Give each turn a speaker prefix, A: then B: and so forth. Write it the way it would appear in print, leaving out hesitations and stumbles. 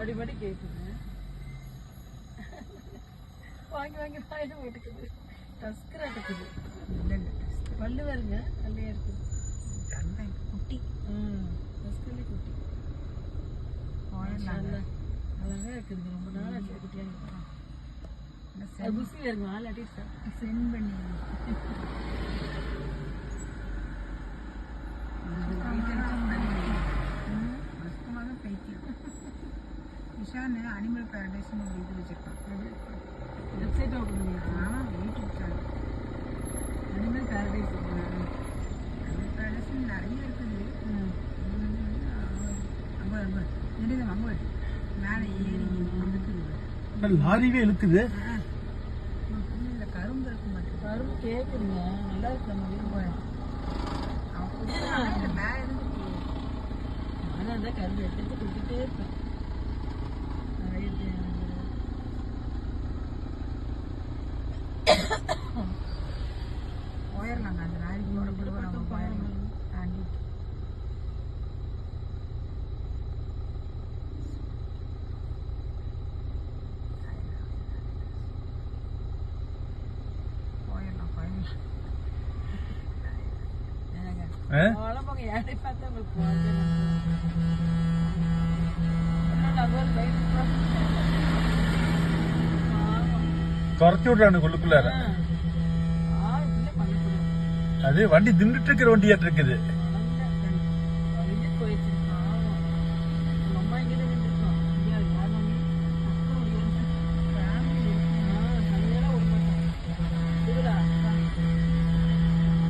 A: அடிபடி கேக்குது. வாங்கி வாங்கி வாயில போட்டுக்குது. டஸ்கரா இருக்குது. பல்லு வருங்க, நல்லையா இருக்குது.
B: குட்டி
A: டஸ்கர்ல குட்டி. அழகா இருக்குதுங்க. ரொம்ப நாள் ஆச்சு குட்டியா இருக்கு. புசி வருங்க, ஆள் அடிட்டு
B: சென்ட் பண்ணி விஷான் அனிமல் பேரடைஸ்னு ஒரு இது வச்சிருக்கான்.
A: வெப்சைட் ஓப்பன் பண்ணிருக்கான்.
B: YouTube channel
A: animal paradise.
B: Animal paradise நிறைய இருக்குது. அங்கே நெடுங்க அங்கே மேலே ஏறி இருக்குது.
C: லாரிவே இழுக்குது.
B: இல்லை கரும்பு இருக்க மாட்டேங்குது.
A: கரும்பு கேட்குதுங்க, நல்லா இருக்கு. நம்ம வீடு போய்
B: மேலே இருந்து
A: ஆனால் அந்த கரும்பு எடுத்து கொடுத்துட்டே இருப்பேன்.
B: போயிடலாங்க அந்த லாரிக்கோட கூட நம்ம போயிடலாம் தாண்டிட்டு. போயிடலாம் போயிடலாம்.
A: உடம்புங்க யாரை பார்த்தா உங்களுக்கு
C: துரத்தி விடுறானு உள்ளுக்குள்ளார. அது வண்டி தின்னுட்டு இருக்கிற வண்டியாட்டு இருக்குது.